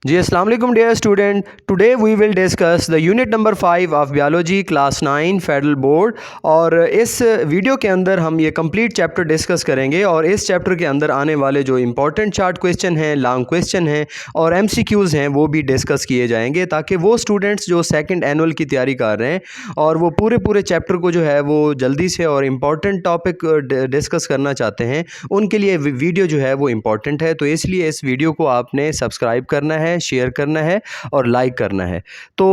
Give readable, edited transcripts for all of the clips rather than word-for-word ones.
जी अस्सलाम वालेकुम dear student. Today we will discuss the unit number 5 of biology class 9 federal board. और इस video के अंदर हम ये कंप्लीट चैप्टर डिस्कस करेंगे और इस चैप्टर के अंदर आने वाले जो इंपॉर्टेंट शार्ट क्वेश्चन हैं, लॉन्ग क्वेश्चन हैं और एमसीक्यूज़ हैं वो भी डिस्कस किए जाएंगे, ताकि वो स्टूडेंट्स जो सेकंड एनुअल की तैयारी कर रहे हैं और वो पूरे चैप्टर को जो है वो जल्दी से और इम्पॉर्टेंट टॉपिक डिस्कस करना चाहते हैं, उनके लिए वीडियो जो है वो इम्पॉर्टेंट है। तो इसलिए इस वीडियो को आपने सब्सक्राइब करना है, शेयर करना है और लाइक करना है। तो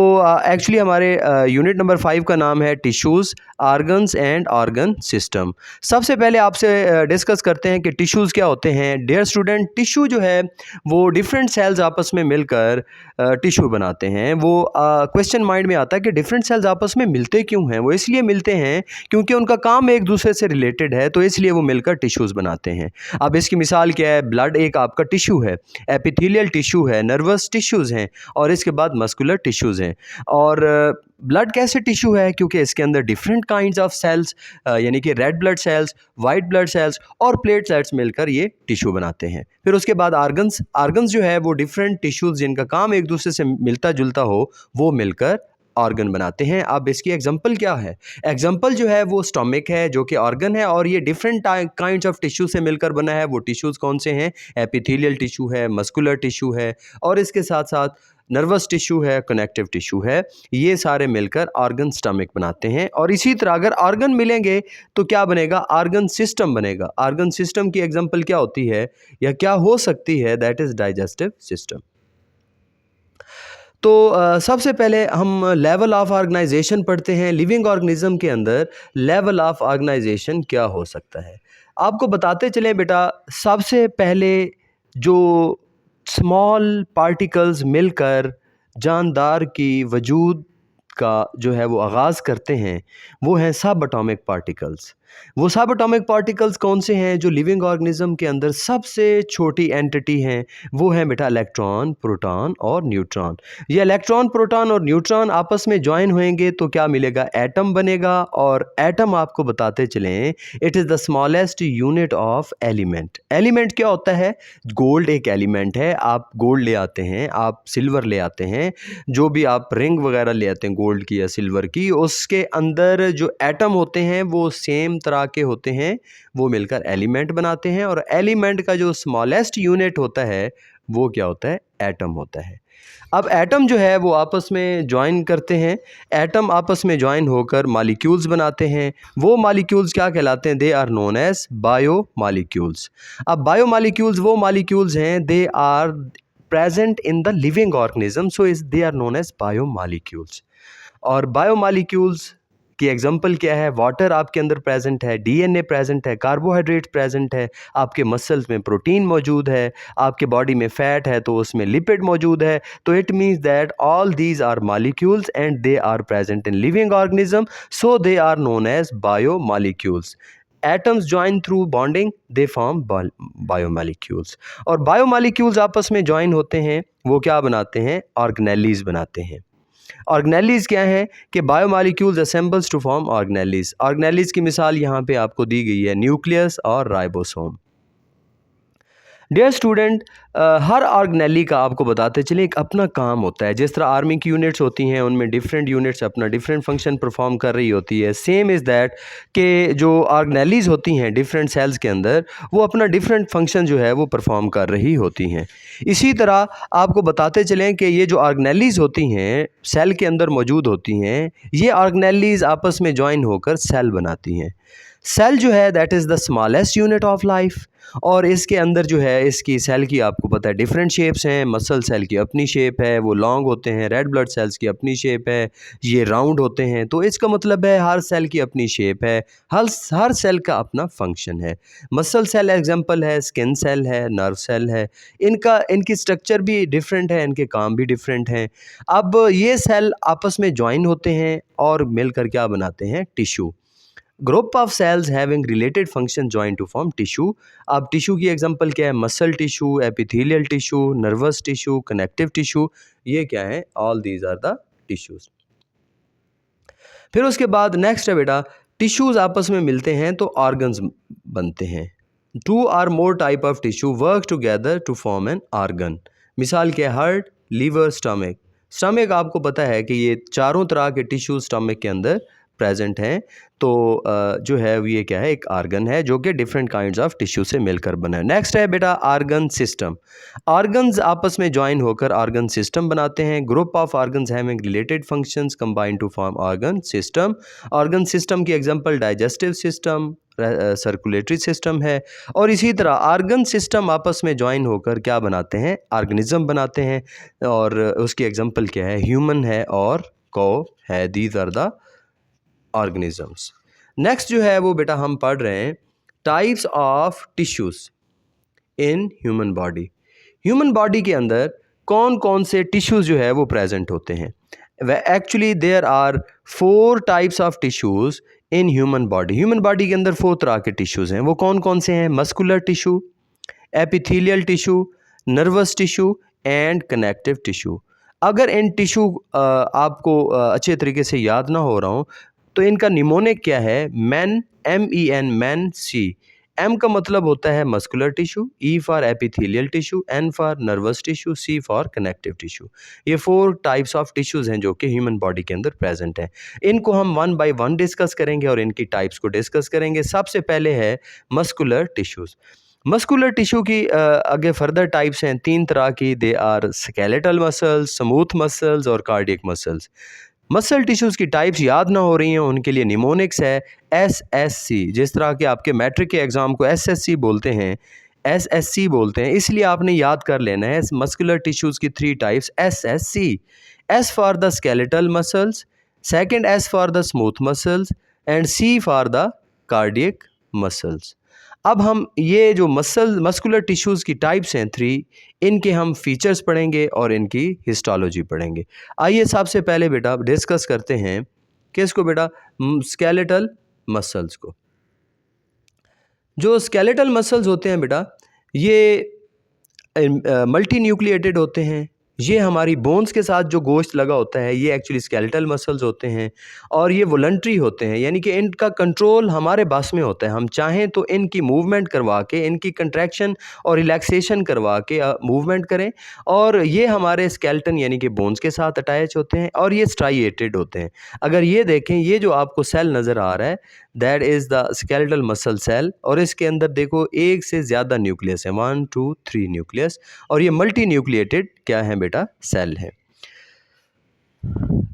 एक्चुअली हमारे यूनिट नंबर 5 का नाम है tissues, organs and organ system. सबसे पहले आपसे डिस्कस करते हैं कि टिश्यूज़ क्या होते हैं। डियर स्टूडेंट, टिश्यू जो है वो डिफरेंट सेल्स आपस में मिलकर टिश्यू बनाते हैं। वो क्वेश्चन माइंड में आता है कि डिफरेंट सेल्स आपस में मिलते क्यों हैं। वो इसलिए मिलते हैं क्योंकि उनका काम एक दूसरे से रिलेटेड है, तो इसलिए वो मिलकर टिश्यूज़ बनाते हैं। अब इसकी मिसाल क्या है? ब्लड एक आपका टिश्यू है, एपिथेलियल टिश्यू है, नर्वस टिश्यूज़ हैं और इसके बाद मस्कुलर टिश्यूज़ हैं। और ब्लड कैसे टिश्यू है? क्योंकि इसके अंदर डिफरेंट काइंड्स ऑफ सेल्स यानी कि red blood cells, white blood cells और प्लेट सेल्स मिलकर ये टिश्यू बनाते हैं। फिर उसके बाद आर्गन्स, आर्गन्स जो है वो डिफरेंट टिश्यूज़ जिनका काम एक दूसरे से मिलता जुलता हो, वो मिलकर ऑर्गन बनाते हैं। अब इसकी एग्जांपल क्या है? एग्जांपल जो है वो स्टमक है, जो कि ऑर्गन है और ये डिफरेंट काइंड्स ऑफ टिश्यू से मिलकर बना है। वो टिश्यूज़ कौन से हैं? एपिथेलियल टिश्यू है, मस्कुलर टिश्यू है और इसके साथ साथ नर्वस टिश्यू है, कनेक्टिव टिश्यू है। ये सारे मिलकर ऑर्गन स्टमक बनाते हैं। और इसी तरह अगर ऑर्गन मिलेंगे तो क्या बनेगा? ऑर्गन सिस्टम बनेगा। ऑर्गन सिस्टम की एग्जांपल क्या होती है या क्या हो सकती है? That is digestive system. तो सबसे पहले हम लेवल ऑफ ऑर्गेनाइजेशन पढ़ते हैं। लिविंग ऑर्गेनिज्म के अंदर लेवल ऑफ ऑर्गेनाइजेशन क्या हो सकता है? आपको बताते चलें बेटा, सबसे पहले जो स्मॉल पार्टिकल्स मिलकर जानदार की वजूद का जो है वो आगाज़ करते हैं, वो हैं सब एटॉमिक पार्टिकल्स। वो सब एटॉमिक पार्टिकल्स कौन से हैं? जो लिविंग ऑर्गेनिज्म के अंदर सबसे छोटी एंटिटी हैं, वो है बेटा इलेक्ट्रॉन, प्रोटॉन और न्यूट्रॉन। ये इलेक्ट्रॉन, प्रोटॉन और न्यूट्रॉन आपस में ज्वाइन होएंगे तो क्या मिलेगा? एटम बनेगा। और एटम आपको बताते चलें, it is the smallest unit of element. Element क्या होता है? गोल्ड एक एलिमेंट है। आप गोल्ड ले आते हैं, आप सिल्वर ले आते हैं, जो भी आप रिंग वगैरह ले आते हैं गोल्ड की या सिल्वर की, उसके अंदर जो एटम होते हैं वो सेम तरह के होते हैं, वो मिलकर एलिमेंट बनाते हैं। और एलिमेंट का जो स्मॉलेस्ट यूनिट होता है वो क्या होता है? एटम होता है। अब एटम जो है वो आपस में ज्वाइन करते हैं। एटम आपस में ज्वाइन होकर मॉलिक्यूल्स बनाते हैं। वो मॉलिक्यूल्स क्या कहलाते हैं? They are known as biomolecules. अब बायो मॉलिक्यूल्स वो मॉलिक्यूल्स हैं, they are present in the living organism, so is they are known as biomolecules। और बायोमॉलिक्यूल्स की एग्जांपल क्या है? वाटर आपके अंदर प्रेजेंट है, डीएनए प्रेजेंट है, कार्बोहाइड्रेट प्रेजेंट है, आपके मसल्स में प्रोटीन मौजूद है, आपके बॉडी में फैट है तो उसमें लिपिड मौजूद है। तो it means that all these are molecules and they are present in living organism, so they are known as biomolecules. Atoms join through bonding, they form biomolecules. और बायोमॉलिक्यूल्स आपस में ज्वाइन होते हैं, वो क्या बनाते हैं? ऑर्गेनेलीज बनाते हैं। ऑर्गेनेलीज क्या है? कि biomolecules assembles to form organelles. Organelles की मिसाल यहाँ पे आपको दी गई है, न्यूक्लियस और राइबोसोम। डियर स्टूडेंट, हर ऑर्गेनेली का आपको बताते चले एक अपना काम होता है। जिस तरह आर्मी की यूनिट्स होती हैं, उनमें डिफरेंट यूनिट्स अपना डिफरेंट फंक्शन परफॉर्म कर रही होती है। सेम इज़ दैट कि जो ऑर्गेनेलीज होती हैं डिफरेंट सेल्स के अंदर, वो अपना डिफरेंट फंक्शन जो है वो परफॉर्म कर रही होती हैं। इसी तरह आपको बताते चलें कि ये जो ऑर्गेनेलीज होती हैं सेल के अंदर मौजूद होती हैं, ये ऑर्गेनेलीज आपस में ज्वाइन होकर सेल बनाती हैं। सेल जो है that is the smallest unit of life. और इसके अंदर जो है इसकी सेल की आपको पता है डिफरेंट शेप्स हैं। मसल सेल की अपनी शेप है, वो लॉन्ग होते हैं। रेड ब्लड सेल्स की अपनी शेप है, ये राउंड होते हैं। तो इसका मतलब है हर सेल की अपनी शेप है, हर सेल का अपना फंक्शन है। मसल सेल एग्जांपल है, स्किन सेल है, नर्व सेल है। इनकी स्ट्रक्चर भी डिफरेंट है, इनके काम भी डिफरेंट हैं। अब ये सेल आपस में ज्वाइन होते हैं और मिलकर क्या बनाते हैं? Tissue. Group of cells having related function join to form tissue. अब टिश्यू की एग्जांपल क्या है? Muscle tissue, epithelial tissue, nervous tissue, connective tissue. ये क्या है? All these are the tissues. फिर उसके बाद नेक्स्ट है बेटा, टिश्यूज आपस में मिलते हैं तो ऑर्गन्स बनते हैं। Two or more type of tissue work together to form an organ. मिसाल क्या है? Heart, liver, stomach. स्टमक आपको पता है कि ये चारों तरह के टिश्यू स्टमक के अंदर प्रेजेंट हैं। तो जो है ये क्या है, एक आर्गन है जो कि डिफरेंट काइंड्स ऑफ टिश्यू से मिलकर बना है। नेक्स्ट है बेटा आर्गन सिस्टम। आर्गन्स आपस में ज्वाइन होकर आर्गन सिस्टम बनाते हैं। Group of organs having related functions combine to form organ system. Organ system की example digestive system, circulatory system है। और इसी तरह आर्गन सिस्टम आपस में ज्वाइन होकर क्या बनाते हैं, ऑर्गेनिज्म बनाते हैं। और उसकी एग्जांपल क्या है, ह्यूमन है और कौ है। These are the organisms. Next जो है वो बेटा हम पढ़ रहे हैं types of tissues in human body. Human body के अंदर कौन कौन से टिश्यूज जो है वो प्रेजेंट होते हैं। Actually there are 4 types of tissues in human body. Human body के अंदर 4 तरह के टिश्यूज हैं। वो कौन कौन से हैं, muscular tissue, epithelial tissue, nervous tissue and connective tissue. अगर इन टिश्यू आपको अच्छे तरीके से याद ना हो रहा हो तो इनका निमोनिक क्या है, मैन, MEN, मैन, सी। M का मतलब होता है muscular tissue, E for epithelial tissue, N for nervous tissue, C for connective tissue. ये 4 टाइप्स ऑफ टिश्यूज़ हैं जो कि ह्यूमन बॉडी के अंदर प्रेजेंट हैं। इनको हम 1 बाय 1 डिस्कस करेंगे और इनकी टाइप्स को डिस्कस करेंगे। सबसे पहले है मस्कुलर टिश्यूज़। मस्कुलर टिश्यू की आगे फर्दर टाइप्स हैं 3 तरह की। They are skeletal muscles, smooth muscles और कार्डियक मसल्स। मसल टिश्यूज़ की टाइप्स याद ना हो रही हैं उनके लिए निमोनिक्स है SSC। जिस तरह के आपके मैट्रिक के एग्ज़ाम को SSC बोलते हैं, SSC बोलते हैं, इसलिए आपने याद कर लेना है मस्कुलर टिश्यूज़ की 3 types SSC। S for the skeletal muscles, second S for the smooth muscles and C for the cardiac muscles. अब हम ये जो मस्कुलर टिश्यूज़ की टाइप्स हैं 3, इनके हम फीचर्स पढ़ेंगे और इनकी हिस्टोलॉजी पढ़ेंगे। आइए सबसे पहले बेटा डिस्कस करते हैं किसको बेटा, स्केलेटल मसल्स को। जो स्केलेटल मसल्स होते हैं बेटा ये मल्टी न्यूक्लिएटेड होते हैं। ये हमारी बोन्स के साथ जो गोश्त लगा होता है ये एक्चुअली स्केलेटल मसल्स होते हैं और ये वॉलंटरी होते हैं, यानी कि इनका कंट्रोल हमारे बस में होता है। हम चाहें तो इनकी मूवमेंट करवा के, इनकी कंट्रैक्शन और रिलैक्सेशन करवा के मूवमेंट करें। और ये हमारे स्केलेटन यानी कि बोन्स के साथ अटैच होते हैं और ये स्ट्राइएटेड होते हैं। अगर ये देखें, ये जो आपको सेल नज़र आ रहा है that is the skeletal muscle cell और इसके अंदर देखो एक से ज़्यादा न्यूक्लियस है, 1 2 3 न्यूक्लियस। और ये मल्टी न्यूक्लिएटेड क्या है बेटा, सेल है।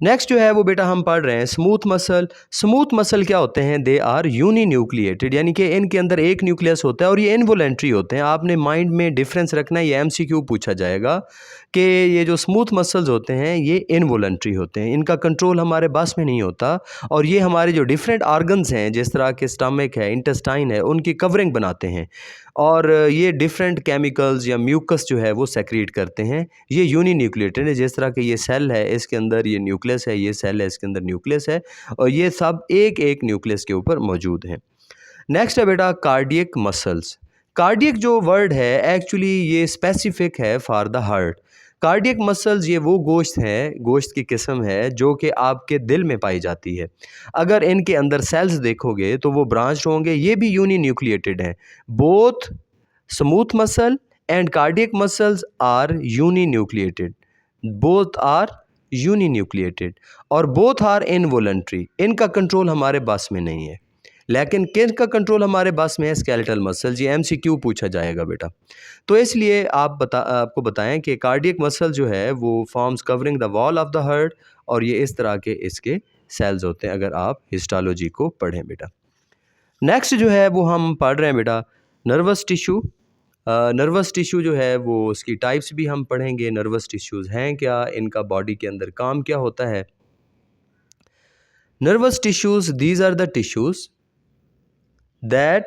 नेक्स्ट जो है वो बेटा हम पढ़ रहे हैं स्मूथ मसल। स्मूथ मसल क्या होते हैं, दे आर यूनी न्यूक्लिएटेड, यानी कि इनके अंदर एक न्यूक्लियस होता है और ये इनवोलेंट्री होते हैं। आपने माइंड में डिफरेंस रखना है, ये MCQ पूछा जाएगा कि ये जो स्मूथ मसल्स होते हैं ये इनवोलेंट्री होते हैं, इनका कंट्रोल हमारे बस में नहीं होता और ये हमारे जो डिफरेंट आर्गन्स हैं जिस तरह के स्टमक है, इंटेस्टाइन है, उनकी कवरिंग बनाते हैं और ये डिफरेंट केमिकल्स या म्यूकस जो है वो सेक्रेट करते हैं। ये यूनी न्यूक्लिएटेड है, जिस तरह के ये सेल है इसके अंदर ये न्यूक्लियस है, ये सेल है इसके अंदर न्यूक्लियस है और ये सब एक एक न्यूक्लियस के ऊपर मौजूद हैं। नेक्स्ट है बेटा कार्डियक मसल्स। कार्डियक जो वर्ड है एक्चुअली ये स्पेसिफिक है for the heart. Cardiac muscles ये वो गोश्त है, गोश्त की किस्म है जो कि आपके दिल में पाई जाती है। अगर इनके अंदर सेल्स देखोगे तो वो ब्रांच होंगे, ये भी यूनी न्यूक्लिएटेड हैं। Both smooth muscle and cardiac muscles are uninucleated, both are uninucleated और बोथ आर इनवोलंटरी। इनका कंट्रोल हमारे बस में नहीं है, लेकिन किसका कंट्रोल हमारे बस में है, स्केलेटल मसल्स। ये MCQ पूछा जाएगा बेटा। तो इसलिए आपको बताएं कि कार्डियक मसल जो है वो forms covering the wall of the heart और ये इस तरह के इसके सेल्स होते हैं अगर आप हिस्टोलॉजी को पढ़ें बेटा। नेक्स्ट जो है वो हम पढ़ रहे हैं बेटा नर्वस टिश्यू। नर्वस टिश्यू जो है वो उसकी टाइप्स भी हम पढ़ेंगे। नर्वस टिश्यूज़ हैं क्या, इनका बॉडी के अंदर काम क्या होता है। Nervous tissues, these are the tissues that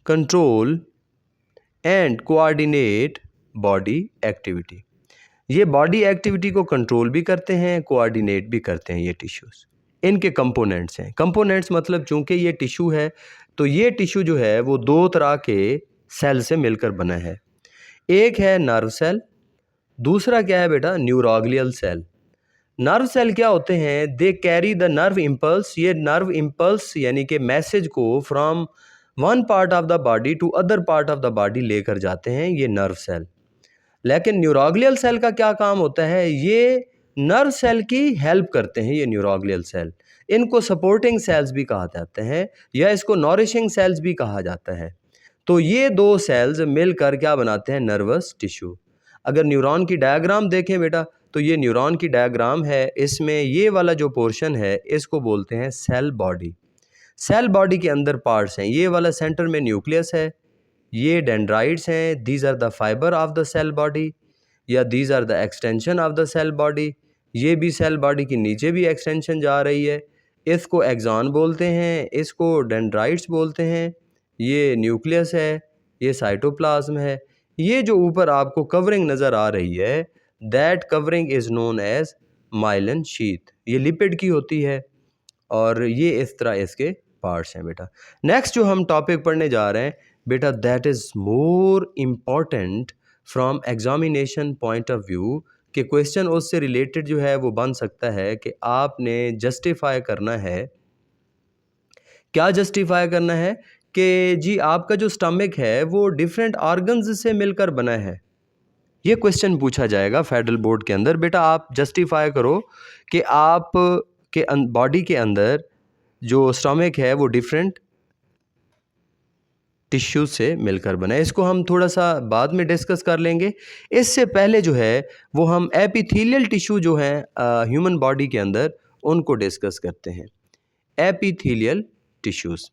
control and coordinate body activity। ये बॉडी एक्टिविटी को कंट्रोल भी करते हैं, कोऑर्डिनेट भी करते हैं। ये टिश्यूज़ इनके कंपोनेंट्स हैं। कंपोनेंट्स मतलब चूंकि ये टिश्यू है तो ये टिश्यू जो है वो 2 तरह के सेल से मिलकर बना है। एक है नर्व सेल, दूसरा क्या है बेटा, न्यूरोग्लियल सेल। नर्व सेल क्या होते हैं, they carry the nerve impulse. ये नर्व इम्पल्स यानी कि मैसेज को from one part of the body to other part of the body लेकर जाते हैं ये नर्व सेल। लेकिन न्यूरोग्लियल सेल का क्या काम होता है, ये नर्व सेल की हेल्प करते हैं। ये न्यूरोग्लियल सेल, इनको सपोर्टिंग सेल्स भी कहा जाते हैं या इसको नॉरिशिंग सेल्स भी कहा जाता है। तो ये दो सेल्स मिलकर क्या बनाते हैं, नर्वस टिश्यू। अगर न्यूरॉन की डायग्राम देखें बेटा, तो ये न्यूरॉन की डायग्राम है, इसमें ये वाला जो पोर्शन है इसको बोलते हैं सेल बॉडी। सेल बॉडी के अंदर पार्ट्स हैं, ये वाला सेंटर में न्यूक्लियस है, ये डेंड्राइट्स हैं, these are the fibre of the cell body या these are the extension of the cell body. ये भी सेल बॉडी के नीचे भी एक्सटेंशन जा रही है, इसको एक्सॉन बोलते हैं, इसको डेंड्राइट्स बोलते हैं। ये न्यूक्लियस है, ये साइटोप्लाज्म है। ये जो ऊपर आपको कवरिंग नज़र आ रही है, that covering is known as myelin sheath. ये लिपिड की होती है और ये इस तरह इसके पार्ट्स हैं बेटा। नेक्स्ट जो हम टॉपिक पढ़ने जा रहे हैं बेटा, that is more important from examination point of view, कि क्वेश्चन उससे रिलेटेड जो है वो बन सकता है कि आपने जस्टिफाई करना है। क्या जस्टिफाई करना है कि जी आपका जो स्टमक है वो डिफरेंट ऑर्गन्स से मिलकर बना है। ये क्वेश्चन पूछा जाएगा फेडरल बोर्ड के अंदर। बेटा आप जस्टिफाई करो कि आप के बॉडी के अंदर जो स्टमक है वो डिफरेंट टिश्यू से मिलकर बना है। इसको हम थोड़ा सा बाद में डिस्कस कर लेंगे। इससे पहले जो है वो हम एपिथेलियल टिश्यू जो हैं ह्यूमन बॉडी के अंदर, उनको डिस्कस करते हैं। एपिथेलियल टिश्यूज़,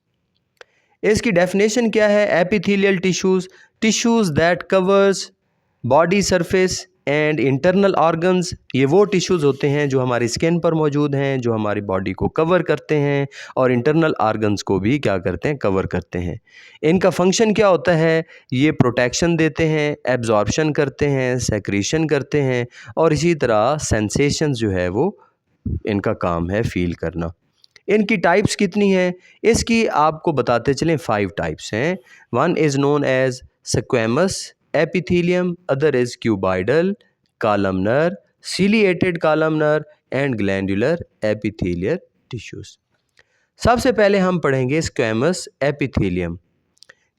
इसकी डेफिनेशन क्या है? Epithelial tissues that covers body surface and internal organs. ये वो टिश्यूज़ होते हैं जो हमारी स्किन पर मौजूद हैं, जो हमारी बॉडी को कवर करते हैं और इंटरनल ऑर्गन्स को भी क्या करते हैं, कवर करते हैं। इनका फंक्शन क्या होता है? ये प्रोटेक्शन देते हैं, एब्जॉर्प्शन करते हैं, सेक्रीशन करते हैं और इसी तरह सेंसेशंस जो है वो इनका काम है फील करना। इनकी टाइप्स कितनी हैं? इसकी आपको बताते चलें 5 टाइप्स हैं। One is known as squamous epithelium, other is cuboidal, columnar, ciliated columnar and glandular epithelial tissues. सबसे पहले हम पढ़ेंगे स्क्वैमस एपिथेलियम।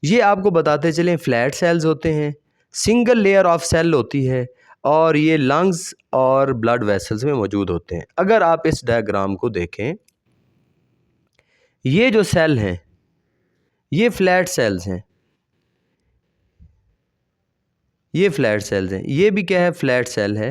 ये आपको बताते चलें फ्लैट सेल्स होते हैं, सिंगल लेयर ऑफ सेल होती है और ये लंग्स और ब्लड वेसल्स में मौजूद होते हैं। अगर आप इस डायग्राम को देखें, ये जो सेल हैं ये फ्लैट सेल्स हैं, ये फ्लैट सेल्स हैं। ये भी क्या है? फ्लैट सेल है।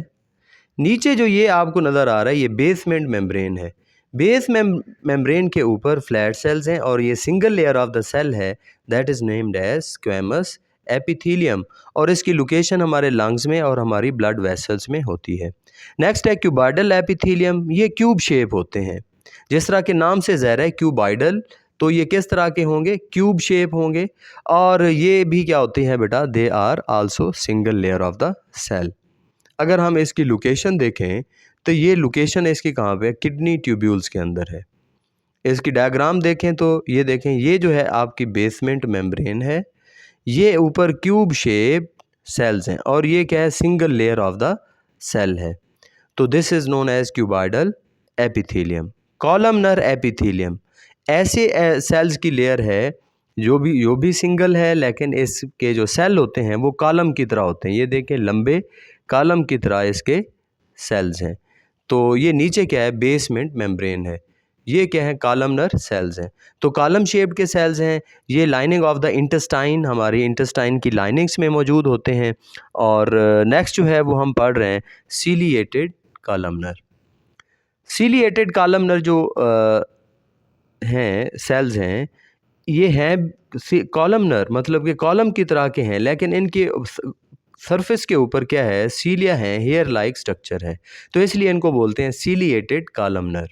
नीचे जो ये आपको नज़र आ रहा है ये बेसमेंट मेम्ब्रेन है। बेस मेम्ब्रेन के ऊपर फ्लैट सेल्स हैं और ये single layer of the cell है, that is named as squamous epithelium और इसकी लोकेशन हमारे लंग्स में और हमारी ब्लड वेसल्स में होती है। नेक्स्ट है क्यूबाइडल एपिथेलियम। ये क्यूब शेप होते हैं, जिस तरह के नाम से ज़ाहिर है क्यूबाइडल, तो ये किस तरह के होंगे? क्यूब शेप होंगे। और ये भी क्या होते हैं बेटा? They are also single layer of the cell. अगर हम इसकी लोकेशन देखें तो ये लोकेशन इसकी कहाँ पे है? किडनी ट्यूब्यूल्स के अंदर है। इसकी डायग्राम देखें तो ये देखें, ये जो है आपकी बेसमेंट मेम्ब्रेन है, ये ऊपर क्यूब शेप सेल्स हैं और ये क्या है? Single layer of the cell है। तो this is known as cuboidal epithelium. Columnar epithelium, ऐसे सेल्स की लेयर है जो भी सिंगल है, लेकिन इसके जो सेल होते हैं वो कॉलम की तरह होते हैं। ये देखें, लंबे कॉलम की तरह इसके सेल्स हैं। तो ये नीचे क्या है? बेसमेंट मेम्ब्रेन है। ये क्या है? कॉलमनर सेल्स हैं। तो कॉलम शेप के सेल्स हैं। ये लाइनिंग ऑफ द इंटेस्टाइन, हमारी इंटेस्टाइन की लाइनिंग्स में मौजूद होते हैं। और नेक्स्ट जो है वो हम पढ़ रहे हैं सिलिएटेड कॉलमनर। सिलिएटेड कॉलमनर जो हैं सेल्स हैं, ये हैं कॉलमनर, मतलब कि कॉलम की तरह के हैं, लेकिन इनके सरफेस के ऊपर क्या है? सीलिया है, हेयर लाइक स्ट्रक्चर है, तो इसलिए इनको बोलते हैं सिलिएटेड कॉलमनर।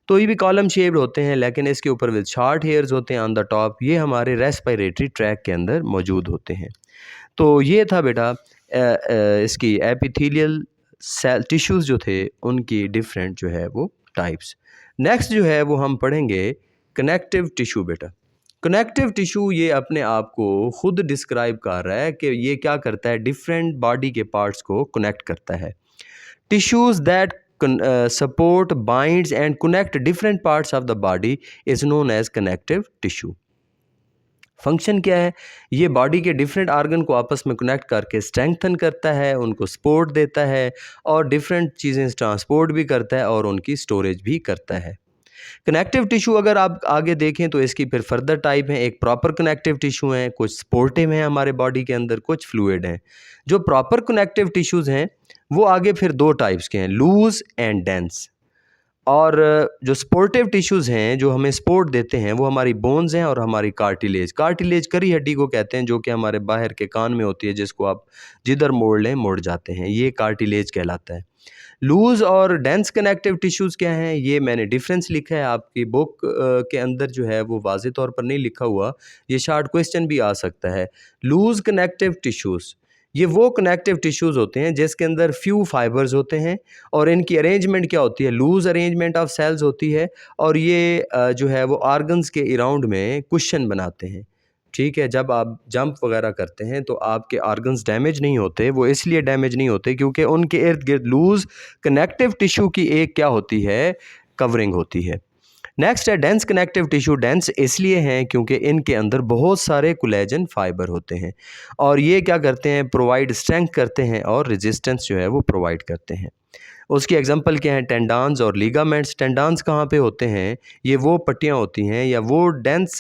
तो ये भी कॉलम शेप्ड होते हैं, लेकिन इसके ऊपर विद शॉर्ट हेयर्स होते हैं ऑन द टॉप। ये हमारे रेस्पिरेटरी ट्रैक के अंदर मौजूद होते हैं। तो ये था बेटा इसकी एपिथेलियल सेल टिश्यूज़ जो थे उनकी डिफरेंट जो है वो टाइप्स। नेक्स्ट जो है वो हम पढ़ेंगे कनेक्टिव टिश्यू बेटा। कनेक्टिव टिश्यू ये अपने आप को खुद डिस्क्राइब कर रहा है कि ये क्या करता है? डिफरेंट बॉडी के पार्ट्स को कनेक्ट करता है। Tissues that support, binds and connect different parts of the body is known as connective tissue. Function क्या है? ये बॉडी के डिफरेंट आर्गन को आपस में कनेक्ट करके स्ट्रेंथन करता है, उनको सपोर्ट देता है और डिफरेंट चीज़ें ट्रांसपोर्ट भी करता है और उनकी स्टोरेज भी करता है। कनेक्टिव टिश्यू अगर आप आगे देखें तो इसकी फिर फर्दर टाइप हैं। एक प्रॉपर कनेक्टिव टिश्यू हैं, कुछ सपोर्टिव हैं हमारे बॉडी के अंदर, कुछ फ्लूइड हैं। जो प्रॉपर कनेक्टिव टिश्यूज़ हैं वो आगे फिर दो टाइप्स के हैं, लूज़ एंड डेंस। और जो सपोर्टिव टिश्यूज़ हैं जो हमें सपोर्ट देते हैं वो हमारी बोन्स हैं और हमारी कार्टिलेज। कार्टिलेज करी हड्डी को कहते हैं जो कि हमारे बाहर के कान में होती है, जिसको आप जिधर मोड़ लें मुड़ जाते हैं, ये कार्टिलेज कहलाता है। लूज़ और डेंस कनेक्टिव टिश्यूज़ क्या हैं, ये मैंने डिफरेंस लिखा है आपकी बुक के अंदर जो है वो वाज़े तौर पर नहीं लिखा हुआ, ये शार्ट क्वेश्चन भी आ सकता है। लूज़ कनेक्टिव टिश्यूज़ ये वो कनेक्टिव टिश्यूज़ होते हैं जिसके अंदर फ्यू फाइबर्स होते हैं और इनकी अरेंजमेंट क्या होती है, लूज़ अरेंजमेंट ऑफ सेल्स होती है और ये जो है वो ऑर्गन्स के अराउंड में कुशन बनाते हैं। ठीक है, जब आप जंप वगैरह करते हैं तो आपके ऑर्गन्स डैमेज नहीं होते, वो इसलिए डैमेज नहीं होते क्योंकि उनके इर्द गिर्द लूज़ कनेक्टिव टिश्यू की एक क्या होती है, कवरिंग होती है। नेक्स्ट है डेंस कनेक्टिव टिश्यू। डेंस इसलिए हैं क्योंकि इनके अंदर बहुत सारे कोलेजन फाइबर होते हैं और ये क्या करते हैं, प्रोवाइड स्ट्रेंथ करते हैं और रेजिस्टेंस जो है वो प्रोवाइड करते हैं। उसकी एग्जांपल क्या है, टेंडान्स और लीगामेंट्स। टेंडान्स कहाँ पे होते हैं, ये वो पट्टियाँ होती हैं या वो डेंस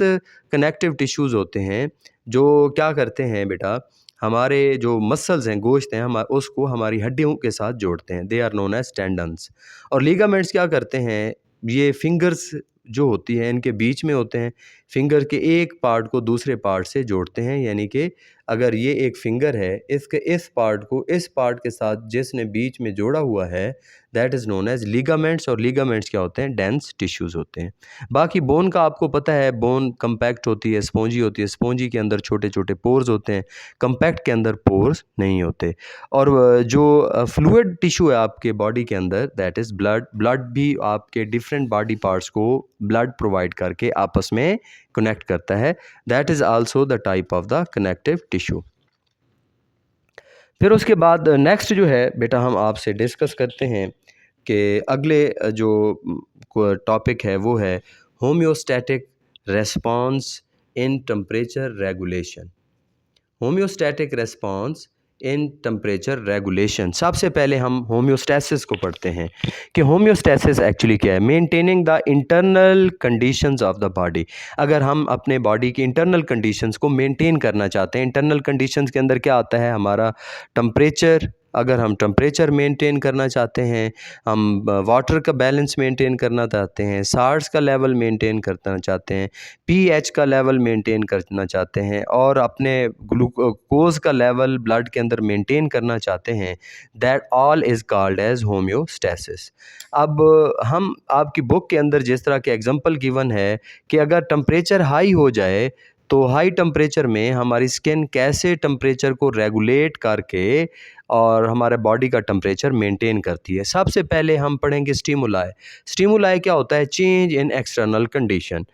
कनेक्टिव टिश्यूज़ होते हैं जो क्या करते हैं बेटा, हमारे जो मसल्स हैं, गोश्त हैं, हम उसको हमारी हड्डियों के साथ जोड़ते हैं, they are known as tendons. और लीगामेंट्स क्या करते हैं, ये फिंगर्स जो होती है इनके बीच में होते हैं, फिंगर के एक पार्ट को दूसरे पार्ट से जोड़ते हैं, यानी कि अगर ये एक फिंगर है, इसके इस पार्ट को इस पार्ट के साथ जिसने बीच में जोड़ा हुआ है, that is known as ligaments. और लीगामेंट्स क्या होते हैं, डेंस टिश्यूज़ होते हैं। बाकी बोन का आपको पता है, बोन कम्पैक्ट होती है, स्पॉन्जी होती है, स्पॉन्जी के अंदर छोटे छोटे पोर्स होते हैं, कम्पैक्ट के अंदर पोर्स नहीं होते। और जो फ्लूइड टिश्यू है आपके बॉडी के अंदर, दैट इज़ ब्लड। ब्लड भी आपके डिफरेंट बॉडी पार्ट्स को ब्लड प्रोवाइड करके आपस में कनेक्ट करता है, that is also the type of the connective tissue. फिर उसके बाद नेक्स्ट जो है बेटा हम आपसे डिस्कस करते हैं कि अगले जो टॉपिक है वो है homeostatic response in temperature regulation. Homeostatic response in temperature regulation. सबसे पहले हम होम्योस्टैसिस को पढ़ते हैं कि होम्योस्टैसिस एक्चुअली क्या है। Maintaining the internal conditions of the body. अगर हम अपने बॉडी की इंटरनल कंडीशंस को मेंटेन करना चाहते हैं, इंटरनल कंडीशंस के अंदर क्या आता है, हमारा टेम्परेचर। अगर हम टेम्परेचर मेंटेन करना चाहते हैं, हम वाटर का बैलेंस मेंटेन करना चाहते हैं, साल्ट्स का लेवल मेंटेन करना चाहते हैं, पीएच का लेवल मेंटेन करना चाहते हैं और अपने ग्लूकोज का लेवल ब्लड के अंदर मेंटेन करना चाहते हैं, that all is called as homeostasis. अब हम आपकी बुक के अंदर जिस तरह के एग्जांपल गिवन है कि अगर टेम्परेचर हाई हो जाए तो हाई टेम्परेचर में हमारी स्किन कैसे टेम्परेचर को रेगुलेट करके और हमारे बॉडी का टेम्परेचर मेंटेन करती है। सबसे पहले हम पढ़ेंगे स्टिमुलाई। स्टिमुलाई क्या होता है, चेंज इन एक्सटर्नल कंडीशन।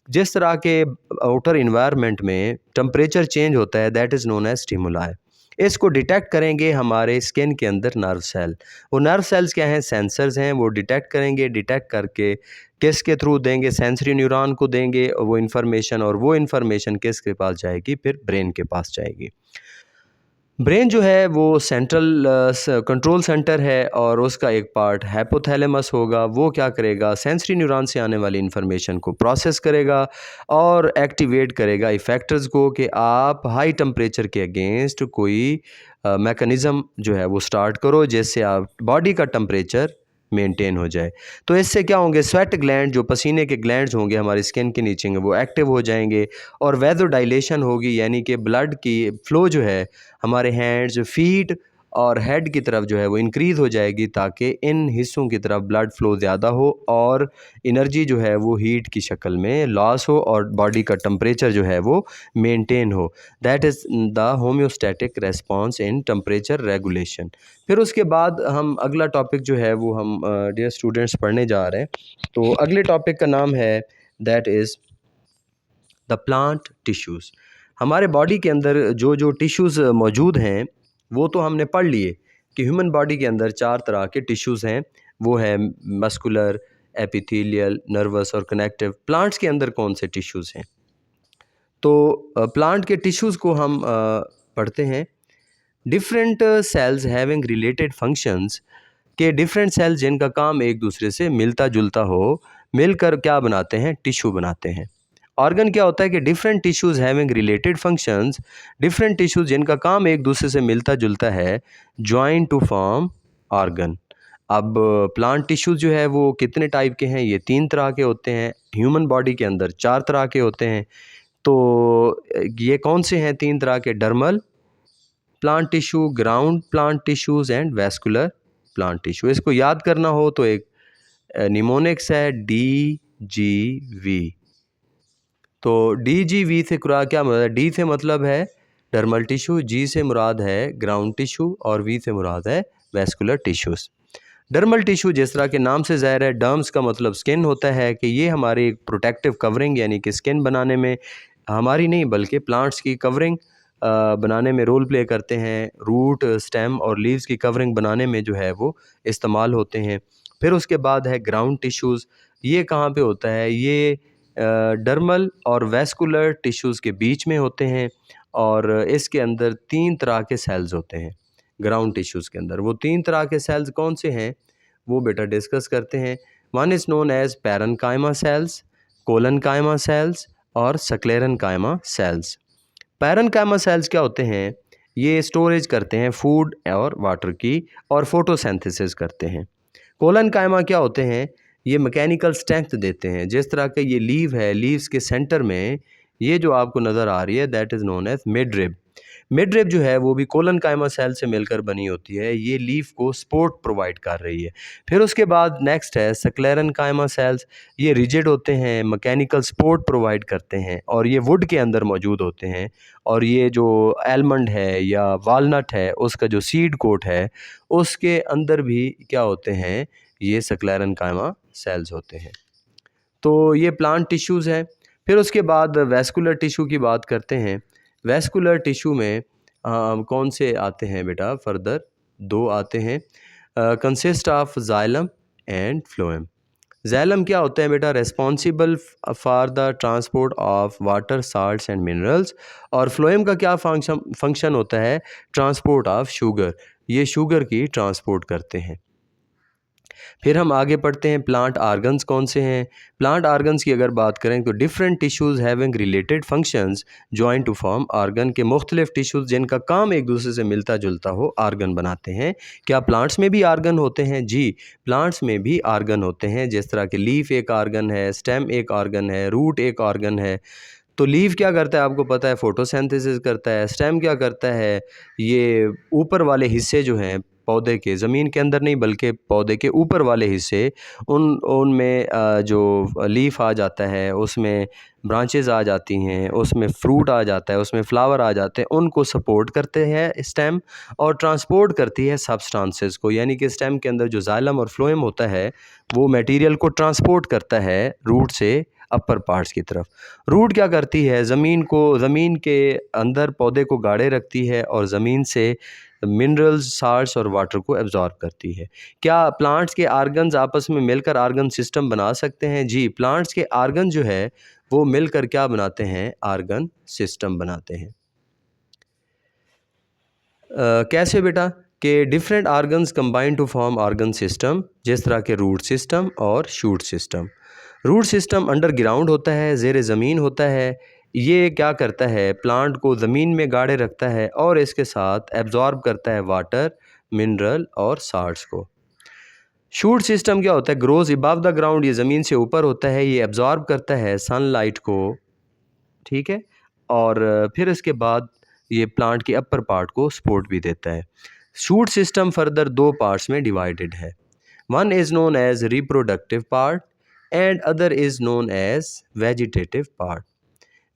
जिस तरह के आउटर इन्वायरमेंट में टेम्परेचर चेंज होता है, that is known as stimuli. इसको डिटेक्ट करेंगे हमारे स्किन के अंदर नर्व सेल। वो नर्व सेल्स क्या हैं, सेंसर्स हैं, वो डिटेक्ट करेंगे। डिटेक्ट करके किसके थ्रू देंगे, सेंसरी न्यूरॉन को देंगे वो इन्फॉर्मेशन, और वो इन्फॉर्मेशन किसके पास जाएगी, फिर ब्रेन के पास जाएगी। ब्रेन जो है वो सेंट्रल कंट्रोल सेंटर है और उसका एक पार्ट हाइपोथैलेमस होगा। वो क्या करेगा, सेंसरी न्यूरॉन से आने वाली इन्फॉर्मेशन को प्रोसेस करेगा और एक्टिवेट करेगा इफ़ेक्टर्स को कि आप हाई टेम्परेचर के अगेंस्ट कोई मैकेनिज़्म जो है वो स्टार्ट करो जिससे आप बॉडी का टेम्परेचर मेंटेन हो जाए। तो इससे क्या होंगे, स्वेट ग्लैंड, जो पसीने के ग्लैंड्स होंगे हमारी स्किन के नीचे वो एक्टिव हो जाएंगे और वैसोडाइलेशन होगी, यानी कि ब्लड की फ़्लो जो है हमारे हैंड्स, फीट और हेड की तरफ जो है वो इंक्रीज़ हो जाएगी ताकि इन हिस्सों की तरफ ब्लड फ़्लो ज़्यादा हो और एनर्जी जो है वो हीट की शक्ल में लॉस हो और बॉडी का टेम्परेचर जो है वो मेंटेन हो। That is the homeostatic response in temperature regulation. फिर उसके बाद हम अगला टॉपिक जो है वो हम डियर स्टूडेंट्स पढ़ने जा रहे हैं। तो अगले टॉपिक का नाम है that is the plant tissues. हमारे बॉडी के अंदर जो जो टिश्यूज़ मौजूद हैं वो तो हमने पढ़ लिए कि ह्यूमन बॉडी के अंदर 4 तरह के टिश्यूज़ हैं। वो है मस्कुलर, एपिथेलियल, नर्वस और कनेक्टिव। प्लांट्स के अंदर कौन से टिश्यूज़ हैं? तो प्लांट के टिश्यूज़ को हम पढ़ते हैं। Different cells having related functions, के डिफरेंट सेल्स जिनका काम एक दूसरे से मिलता जुलता हो, मिलकर क्या बनाते हैं, टिश्यू बनाते हैं। ऑर्गन क्या होता है कि different tissues having related functions, different tissues जिनका काम एक दूसरे से मिलता जुलता है, ज्वाइन टू फॉर्म ऑर्गन। अब प्लांट टिश्यूज़ जो है वो कितने टाइप के हैं, ये 3 तरह के होते हैं। ह्यूमन बॉडी के अंदर 4 तरह के होते हैं। तो ये कौन से हैं 3 तरह के? Dermal plant tissue, ground plant tissues and vascular plant tissue. इसको याद करना हो तो एक निमोनिक्स है DGV। तो DGV से क्या मतलब है? डी से मतलब है डर्मल टिश्यू, जी से मुराद है ग्राउंड टिश्यू और वी से मुराद है वैस्कुलर टिश्यूज़। डर्मल टिश्यू जिस तरह के नाम से ज़ाहिर है, डर्म्स का मतलब स्किन होता है कि ये हमारी एक प्रोटेक्टिव कवरिंग यानी कि स्किन बनाने में हमारी नहीं बल्कि प्लांट्स की कवरिंग बनाने में रोल प्ले करते हैं। रूट, स्टेम और लीव्स की कवरिंग बनाने में जो है वो इस्तेमाल होते हैं। फिर उसके बाद है ग्राउंड टिश्यूज़। ये कहाँ पे होता है? ये डर्मल और वैस्कुलर टिश्यूज़ के बीच में होते हैं और इसके अंदर 3 तरह के सेल्स होते हैं। ग्राउंड टिश्यूज़ के अंदर वो 3 तरह के सेल्स कौन से हैं, वो बेटा डिस्कस करते हैं। One is known as parenchyma cells, collenchyma cells और स्क्लेरेन्काइमा सेल्स। पैरेन्काइमा सेल्स क्या होते हैं? ये स्टोरेज करते हैं फूड और वाटर की और फोटोसिंथेसिस करते हैं। कोलेनकाइमा क्या होते हैं? ये मैकेनिकल स्ट्रेंथ देते हैं। जिस तरह के ये लीव है, लीव्स के सेंटर में ये जो आपको नज़र आ रही है that is known as midrib. Midrib जो है वो भी कोलेनकाइमा सेल से मिलकर बनी होती है। ये लीफ को सपोर्ट प्रोवाइड कर रही है। फिर उसके बाद नेक्स्ट है स्क्लेरेन्काइमा सेल्स। ये रिजिड होते हैं, मैकेनिकल सपोर्ट प्रोवाइड करते हैं और ये वुड के अंदर मौजूद होते हैं। और ये जो आलमंड है या वालनट है उसका जो सीड कोट है उसके अंदर भी क्या होते हैं, ये स्क्लेरेन्काइमा सेल्स होते हैं। तो ये प्लांट टिश्यूज़ हैं। फिर उसके बाद वैस्कुलर टिश्यू की बात करते हैं। वैस्कुलर टिश्यू में कौन से आते हैं बेटा? फर्दर 2 आते हैं। Consist of xylem and phloem. Xylem क्या होता है बेटा? Responsible for the transport of water, salts and minerals. और फ्लोएम का क्या फंक्शन होता है? Transport of sugar. ये शुगर की ट्रांसपोर्ट करते हैं। फिर हम आगे पढ़ते हैं प्लांट आर्गन्स कौन से हैं। प्लांट आर्गन्स की अगर बात करें तो different tissues having related functions join to form organ, के मुख्तलिफ टिश्यूज़ जिनका काम एक दूसरे से मिलता जुलता हो आर्गन बनाते हैं। क्या प्लांट्स में भी आर्गन होते हैं? जी, प्लांट्स में भी आर्गन होते हैं। जिस तरह के लीफ एक आर्गन है, स्टेम एक आर्गन है, रूट एक आर्गन है। तो लीफ क्या करता है आपको पता है? फोटोसिंथेसिस करता है। स्टेम क्या करता है? ये ऊपर वाले हिस्से जो हैं पौधे के, ज़मीन के अंदर नहीं बल्कि पौधे के ऊपर वाले हिस्से, उनमें जो लीफ आ जाता है उसमें ब्रांचेज़ आ जाती हैं, उसमें फ्रूट आ जाता है, उसमें फ्लावर आ जाते हैं, उनको सपोर्ट करते हैं स्टेम और ट्रांसपोर्ट करती है सब्सटेंसेस को। यानी कि स्टेम के अंदर जो जाइलम और फ्लोएम होता है वो मटेरियल को ट्रांसपोर्ट करता है रूट से अपर पार्ट्स की तरफ। रूट क्या करती है? ज़मीन के अंदर पौधे को गाड़े रखती है और ज़मीन से मिनरल्स, साल्ट्स और वाटर को एब्जॉर्ब करती है। क्या प्लांट्स के आर्गन्स आपस में मिलकर आर्गन सिस्टम बना सकते हैं? जी, प्लांट्स के आर्गन जो है वो मिलकर क्या बनाते हैं? आर्गन सिस्टम बनाते हैं। कैसे बेटा? कि different organs combine to form organ system, जिस तरह के रूट सिस्टम और shoot system. Root system underground होता है, ज़ेर ज़मीन होता है। ये क्या करता है? प्लांट को ज़मीन में गाड़े रखता है और इसके साथ एब्जॉर्ब करता है वाटर, मिनरल और साल्ट्स को। शूट सिस्टम क्या होता है? ग्रोज अबव द ग्राउंड, ये ज़मीन से ऊपर होता है, ये एब्जॉर्ब करता है सनलाइट को, ठीक है, और फिर इसके बाद ये प्लांट के अपर पार्ट को सपोर्ट भी देता है। शूट सिस्टम फर्दर 2 पार्ट्स में डिवाइडेड है। One is known as reproductive part and other is known as vegetative part.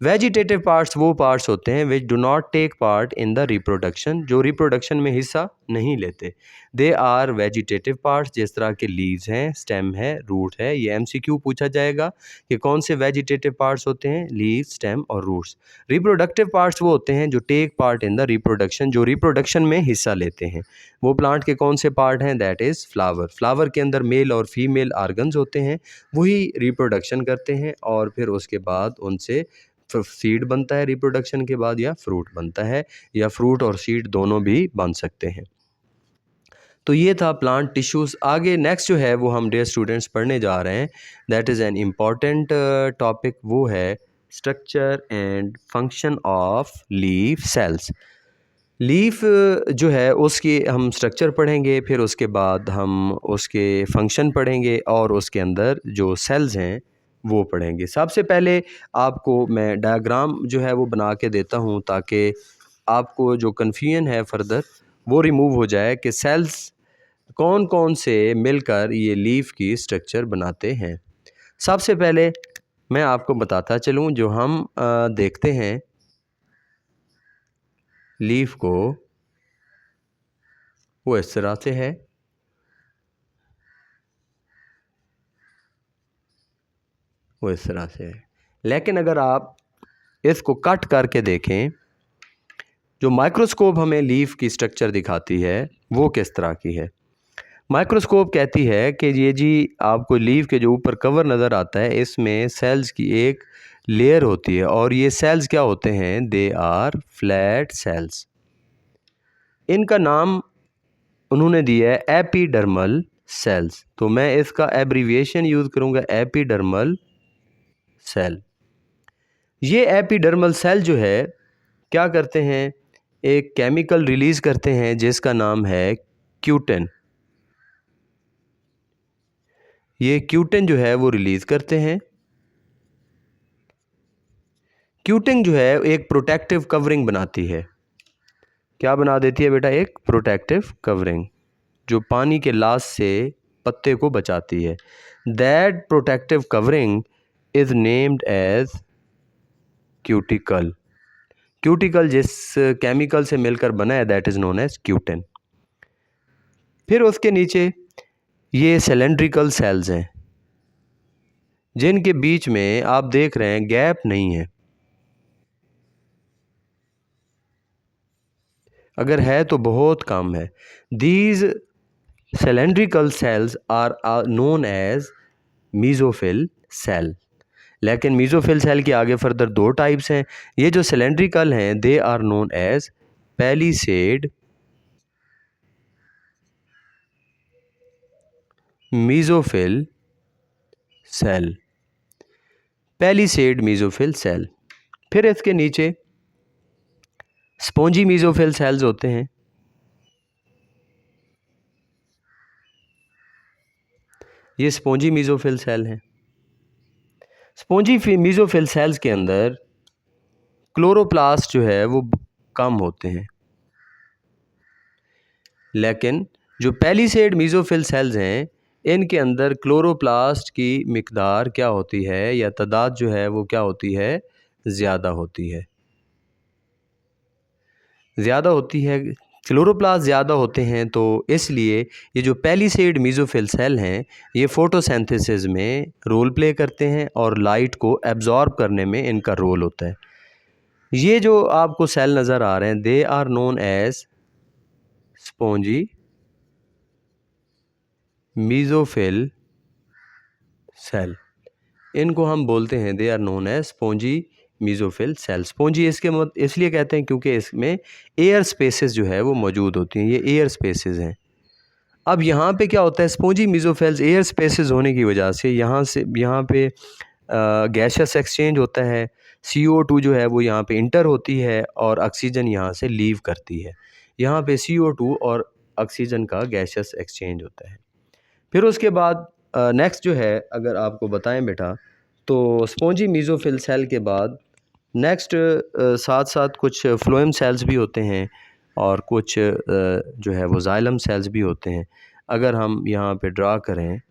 Vegetative parts वो पार्ट्स होते हैं which do not take part in the reproduction, जो रिप्रोडक्शन में हिस्सा नहीं लेते। दे आर वेजिटेटिव पार्ट्स, जिस तरह के लीव्स हैं, स्टेम है, रूट है। ये MCQ पूछा जाएगा कि कौन से वेजिटेटिव पार्ट्स होते हैं? लीव, स्टेम और रूट्स। रिप्रोडक्टिव पार्ट्स वो होते हैं जो take part in the reproduction, जो रिप्रोडक्शन में हिस्सा लेते हैं। वो प्लांट के कौन से पार्ट हैं? That is flower. फ्लावर के अंदर मेल और फीमेल आर्गन्स होते हैं, वही रिप्रोडक्शन करते हैं और फिर उसके बाद उनसे सीड बनता है रिप्रोडक्शन के बाद, या फ्रूट बनता है, या फ्रूट और सीड दोनों भी बन सकते हैं। तो ये था प्लांट टिश्यूज़। आगे नेक्स्ट जो है वो हम डियर स्टूडेंट्स पढ़ने जा रहे हैं, that is an important topic, वो है structure and function of leaf cells. Leaf जो है उसकी हम स्ट्रक्चर पढ़ेंगे, फिर उसके बाद हम उसके फंक्शन पढ़ेंगे और उसके अंदर जो सेल्स हैं वो पढ़ेंगे। सबसे पहले आपको मैं डायग्राम जो है वो बना के देता हूँ ताकि आपको जो कन्फ्यूजन है फर्दर वो रिमूव हो जाए कि सेल्स कौन कौन से मिलकर ये लीफ की स्ट्रक्चर बनाते हैं। सबसे पहले मैं आपको बताता चलूँ, जो हम देखते हैं लीफ को, वो इस तरह से है। वो इस तरह से है, लेकिन अगर आप इसको कट करके देखें, जो माइक्रोस्कोप हमें लीफ की स्ट्रक्चर दिखाती है वो किस तरह की है। माइक्रोस्कोप कहती है कि ये जी आपको लीफ के जो ऊपर कवर नज़र आता है इसमें सेल्स की एक लेयर होती है, और ये सेल्स क्या होते हैं, दे आर फ्लैट सेल्स। इनका नाम उन्होंने दिया है एपिडर्मल सेल्स, तो मैं इसका एब्रीविएशन यूज़ करूँगा, एपिडर्मल सेल। ये एपिडर्मल सेल जो है क्या करते हैं, एक केमिकल रिलीज़ करते हैं जिसका नाम है क्यूटिन। ये क्यूटिन जो है वो रिलीज़ करते हैं। क्यूटिन जो है एक प्रोटेक्टिव कवरिंग बनाती है। क्या बना देती है बेटा, एक प्रोटेक्टिव कवरिंग जो पानी के लाश से पत्ते को बचाती है। That protective covering is named as cuticle. Cuticle जिस केमिकल से मिलकर बना है that is known as cutin. फिर उसके नीचे ये सिलेंड्रिकल सेल्स हैं जिनके बीच में आप देख रहे हैं गैप नहीं है, अगर है तो बहुत कम है। These cylindrical cells are known as mesophyll cell. लेकिन मीज़ोफिल सेल के आगे फर्दर दो टाइप्स हैं। ये जो सिलेंड्रिकल हैं they are known as palisade mesophyll cell, palisade mesophyll cell. फिर इसके नीचे स्पॉन्जी मीज़ोफिल सेल्स होते हैं। ये स्पॉन्जी मीज़ोफिल सेल हैं। स्पॉन्जी मीज़ोफिल सेल्स के अंदर क्लोरोप्लास्ट जो है वो कम होते हैं, लेकिन जो पैलिसेड मीज़ोफिल सेल्स हैं इनके अंदर क्लोरोप्लास्ट की मिकदार क्या होती है, या तादाद जो है वो क्या होती है, ज़्यादा होती है। ज़्यादा होती है, क्लोरोप्लास्ट ज़्यादा होते हैं, तो इसलिए ये जो पैलिसेड मीज़ोफिल सेल हैं ये फ़ोटोसिंथेसिस में रोल प्ले करते हैं और लाइट को एब्ज़ॉर्ब करने में इनका रोल होता है। ये जो आपको सेल नज़र आ रहे हैं they are known as spongy mesophyll cell. इनको हम बोलते हैं they are known as spongy mesophyll cell. Spongy इसलिए कहते हैं क्योंकि इसमें एयर स्पेसेस जो है वो मौजूद होती हैं, ये एयर स्पेसेस हैं। अब यहाँ पे क्या होता है, स्पॉन्जी मीज़ोफिल्स एयर स्पेसेस होने की वजह से यहाँ पे गैसियस एक्सचेंज होता है। CO2 जो है वो यहाँ पे इंटर होती है और ऑक्सीजन यहाँ से लीव करती है। यहाँ पे CO2 और ऑक्सीजन का गैसियस एक्सचेंज होता है। फिर उसके बाद नेक्स्ट जो है अगर आपको बताएं बेटा, तो स्पॉन्जी मीज़ोफिल सेल के बाद नेक्स्ट साथ साथ कुछ फ्लोएम सेल्स भी होते हैं और कुछ जो है वो जाइलम सेल्स भी होते हैं। अगर हम यहाँ पे ड्रा करें,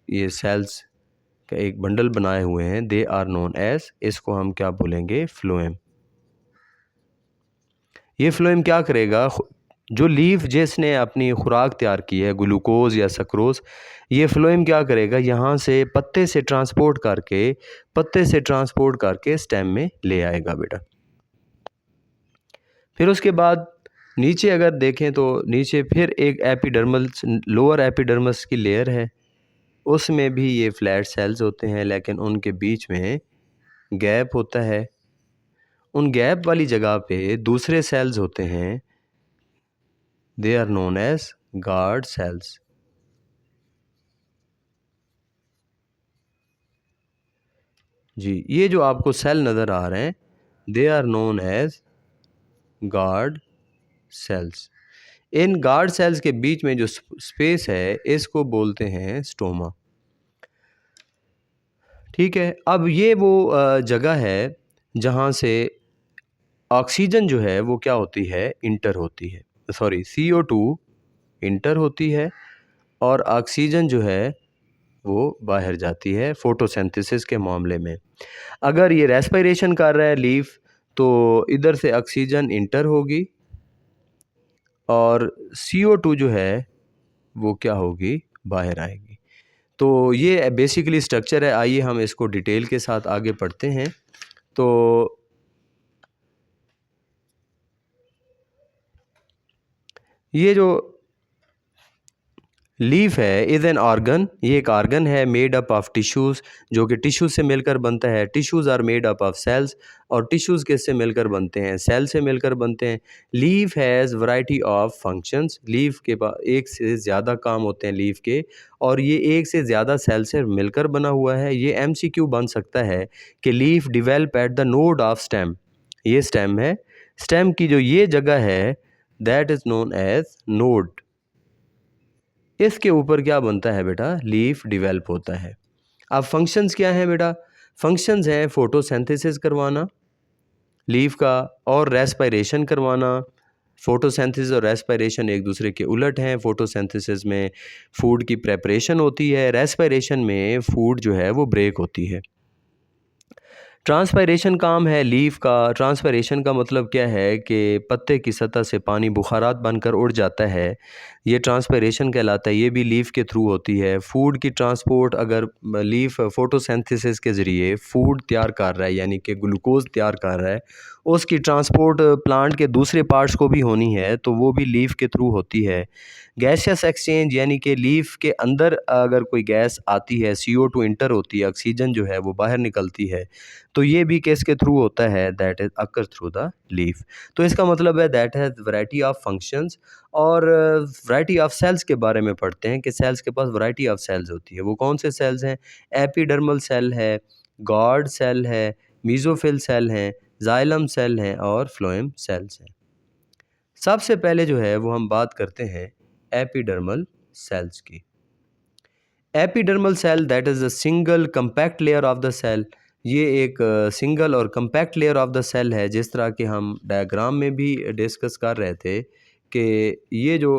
ये सेल्स का एक बंडल बनाए हुए हैं, दे आर नोन एज, इसको हम क्या बोलेंगे, फ्लोएम। ये फ्लोएम क्या करेगा, जो लीफ जिसने अपनी खुराक तैयार की है ग्लूकोज या सक्रोज, ये फ्लोएम क्या करेगा, यहाँ से पत्ते से ट्रांसपोर्ट करके स्टेम में ले आएगा बेटा। फिर उसके बाद नीचे अगर देखें तो नीचे फिर एक एपिडर्मल लोअर एपिडर्मस की लेयर है, उसमें भी ये फ्लैट सेल्स होते हैं, लेकिन उनके बीच में गैप होता है, उन गैप वाली जगह पे दूसरे सेल्स होते हैं, they are known as guard cells. जी, ये जो आपको सेल नज़र आ रहे हैं, they are known as guard cells. इन गार्ड सेल्स के बीच में जो स्पेस है, इसको बोलते हैं स्टोमा। ठीक है, अब ये वो जगह है जहाँ से ऑक्सीजन जो है वो क्या होती है, इंटर होती है, सॉरी CO2 इंटर होती है और ऑक्सीजन जो है वो बाहर जाती है फोटोसिंथेसिस के मामले में। अगर ये रेस्पिरेशन कर रहा है लीफ, तो इधर से ऑक्सीजन इंटर होगी और CO2 जो है वो क्या होगी, बाहर आएगी। तो ये बेसिकली स्ट्रक्चर है। आइए हम इसको डिटेल के साथ आगे पढ़ते हैं। तो ये जो लीफ है इज़ एन ऑर्गन, ये एक ऑर्गन है मेड अप ऑफ टिश्यूज़, जो कि टिश्यूज़ से मिलकर बनता है। Tissues are made up of cells, और टिश्यूज़ किससे मिलकर बनते हैं, सेल से मिलकर बनते हैं। Leaf has variety of functions, leaf के पास एक से ज़्यादा काम होते हैं लीफ के, और ये एक से ज़्यादा सेल से मिलकर बना हुआ है। ये MCQ बन सकता है कि leaf develop at the node of stem, ये स्टेम है, स्टेम की जो ये जगह है that is known as node. इसके ऊपर क्या बनता है बेटा, लीफ डिवेल्प होता है। अब फंक्शंस क्या हैं बेटा, फंक्शंस हैं फोटोसिंथेसिस करवाना लीफ का, और रेस्पिरेशन करवाना। फोटोसिंथेसिस और रेस्पिरेशन एक दूसरे के उलट हैं। फोटोसिंथेसिस में फूड की प्रेपरेशन होती है, रेस्पिरेशन में फूड जो है वो ब्रेक होती है। ट्रांसपायरेशन काम है लीफ का। ट्रांसपायरेशन का मतलब क्या है कि पत्ते की सतह से पानी बुखारात बनकर उड़ जाता है, ये ट्रांसपायरेशन कहलाता है। ये भी लीफ के थ्रू होती है। फूड की ट्रांसपोर्ट, अगर लीफ फोटोसिंथेसिस के ज़रिए फूड तैयार कर रहा है, यानी कि ग्लूकोज तैयार कर रहा है, उसकी ट्रांसपोर्ट प्लांट के दूसरे पार्ट्स को भी होनी है, तो वो भी लीफ के थ्रू होती है। गैसियस एक्सचेंज, यानी कि लीफ के अंदर अगर कोई गैस आती है, CO2 इंटर होती है, ऑक्सीजन जो है वो बाहर निकलती है, तो ये भी किसके थ्रू होता है, that is occur through the leaf. तो इसका मतलब है that has variety of functions. और वैरायटी ऑफ सेल्स के बारे में पढ़ते हैं कि सेल्स के पास वैरायटी ऑफ सेल्स होती है। वो कौन से सेल्स हैं, एपिडर्मल सेल है, गॉड सेल है, मीज़ोफिल सेल हैं, जाइलम सेल हैं और फ्लोएम सेल्स हैं। सबसे पहले जो है वो हम बात करते हैं एपिडर्मल सेल्स की। Epidermal cell that is a single compact layer of the cell, ये एक सिंगल और compact layer of the cell है। जिस तरह के हम डायग्राम में भी डिस्कस कर रहे थे कि ये जो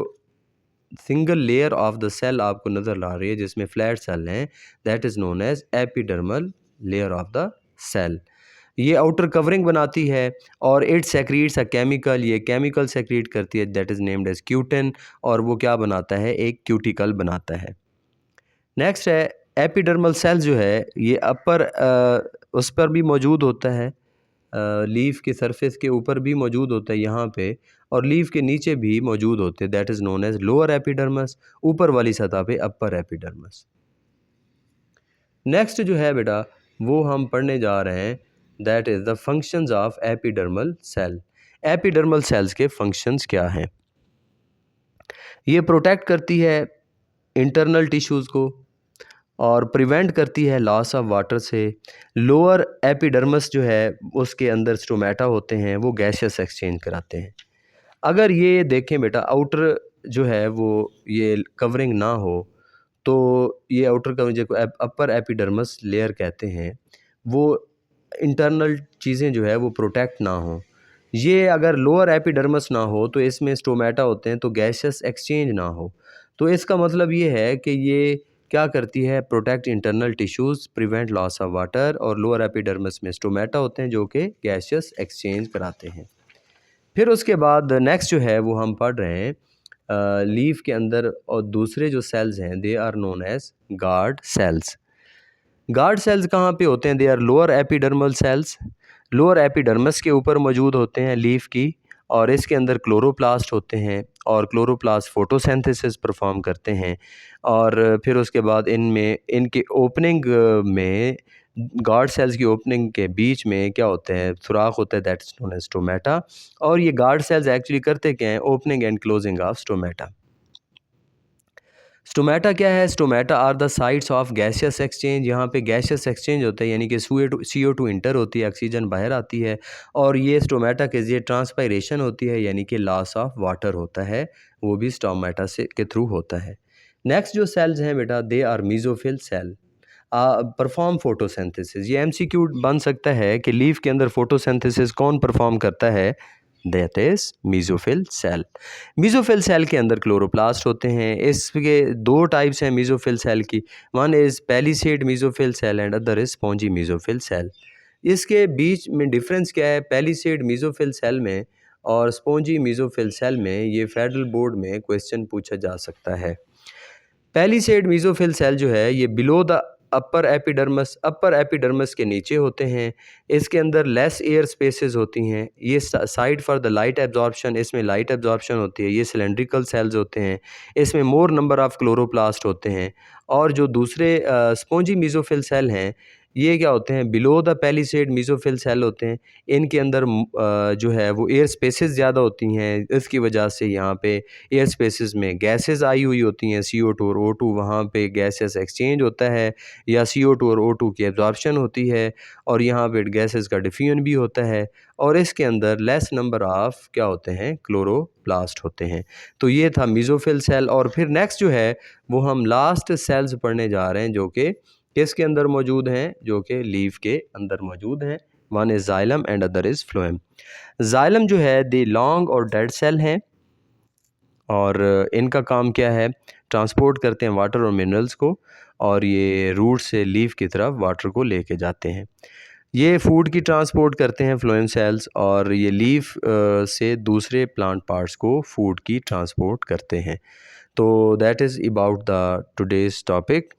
single layer of the cell आपको नज़र आ रही है जिसमें फ्लैट सेल हैं, that is known as epidermal layer of the cell. ये आउटर कवरिंग बनाती है और इट सेक्रीट्स अ केमिकल, ये केमिकल सेक्रीट करती है that is named as cutin, और वो क्या बनाता है, एक क्यूटिकल बनाता है। नेक्स्ट है एपिडर्मल सेल, जो है ये अपर उस पर भी मौजूद होता है, लीफ के सरफेस के ऊपर भी मौजूद होता है यहाँ पे, और लीफ के नीचे भी मौजूद होते हैं, that is known as lower epidermis, ऊपर वाली सतह पे अपर एपिडर्मस। नेक्स्ट जो है बेटा वो हम पढ़ने जा रहे हैं, that is the functions of epidermal cell. Epidermal cells के फंक्शंस क्या हैं, ये प्रोटेक्ट करती है इंटरनल टिश्यूज़ को और प्रिवेंट करती है लॉस ऑफ वाटर से। लोअर एपिडर्मस जो है उसके अंदर स्टोमेटा होते हैं, वो गैसियस एक्सचेंज कराते हैं। अगर ये देखें बेटा आउटर जो है वो ये कवरिंग ना हो, तो ये आउटर कवरिंग जो अपर एपिडर्मस लेयर कहते हैं, वो इंटरनल चीज़ें जो है वो प्रोटेक्ट ना हो। ये अगर लोअर एपिडर्मस ना हो तो इसमें स्टोमेटा होते हैं, तो गैसियस एक्सचेंज ना हो, तो इसका मतलब ये है कि ये क्या करती है, protect internal tissues, prevent loss of water, और लोअर एपिडर्मिस में स्टोमेटा होते हैं जो कि गैसियस एक्सचेंज कराते हैं। फिर उसके बाद नेक्स्ट जो है वो हम पढ़ रहे हैं लीफ के अंदर, और दूसरे जो सेल्स हैं they are known as guard cells. Guard cells कहाँ पे होते हैं, they are lower epidermal cells, lower epidermis के ऊपर मौजूद होते हैं लीफ की, और इसके अंदर क्लोरोप्लास्ट होते हैं, और क्लोरोप्लास्ट फोटोसिंथेसिस परफॉर्म करते हैं। और फिर उसके बाद इनमें इनके ओपनिंग में गार्ड सेल्स की ओपनिंग के बीच में क्या होते हैं, सुराख होता है, दैट्स नोन एज स्टोमेटा। और ये गार्ड सेल्स एक्चुअली करते क्या हैं, opening and closing of stomata. Stomata क्या है, stomata are the sites of gaseous exchange. यहाँ पे गैसियस एक्सचेंज होता है, यानी कि CO2 इंटर होती है, ऑक्सीजन बाहर आती है, और ये स्टोमेटा के जरिए ट्रांसपायरेशन होती है, यानी कि लॉस ऑफ वाटर होता है, वो भी स्टोमेटा से के थ्रू होता है। नेक्स्ट जो सेल्स हैं बेटा, they are mesophyll cell perform photosynthesis. ये MCQ बन सकता है कि लीफ के अंदर फोटोसिंथेसिस कौन परफॉर्म करता है, that is mesophyll cell. Mesophyll cell के अंदर क्लोरोप्लास्ट होते हैं। इसके दो टाइप्स हैं मीजोफिल सेल की, one is palisade mesophyll cell and other is spongy mesophyll cell. इसके बीच में डिफरेंस क्या है, पैलिसेड मीजोफिल सेल में और स्पॉन्जी मीजोफिल सेल में, ये फेडरल बोर्ड में क्वेश्चन पूछा जा सकता है। पैलिसेड मीजोफिल सेल जो है ये बिलो द अपर एपिडर्मस के नीचे होते हैं। इसके अंदर लेस एयर स्पेसेस होती हैं। ये side for the light absorption, इसमें लाइट एब्जॉर्प्शन होती है। ये सिलेंड्रिकल सेल्स होते हैं। इसमें मोर नंबर ऑफ क्लोरोप्लास्ट होते हैं। और जो दूसरे स्पॉन्जी मीजोफिल सेल हैं, ये क्या होते हैं, below the palisade mesophyll cell होते हैं। इनके अंदर जो है वो एयर स्पेसेस ज़्यादा होती हैं। इसकी वजह से यहाँ पे एयर स्पेसेस में गैसेस आई हुई होती हैं, CO2 और O2, वहाँ पे गैसेस एक्सचेंज होता है, या CO2 और O2 की एब्जॉर्प्शन होती है, और यहाँ पे गैसेस का डिफ्यूजन भी होता है, और इसके अंदर लेस नंबर ऑफ क्या होते हैं, क्लोरोप्लास्ट होते हैं। तो ये था मीजोफिल सेल। और फिर नेक्स्ट जो है वो हम लास्ट सेल्स पढ़ने जा रहे हैं, जो कि किसके अंदर मौजूद हैं, जो कि लीफ के अंदर मौजूद हैं। One is xylem and other is phloem. Xylem जो है दे लॉन्ग और डेड सेल हैं, और इनका काम क्या है, ट्रांसपोर्ट करते हैं वाटर और मिनरल्स को, और ये रूट से लीफ की तरफ वाटर को लेके जाते हैं। ये फूड की ट्रांसपोर्ट करते हैं फ्लोएम सेल्स, और ये लीफ से दूसरे प्लांट पार्ट्स को फूड की ट्रांसपोर्ट करते हैं। तो that is about the today's topic.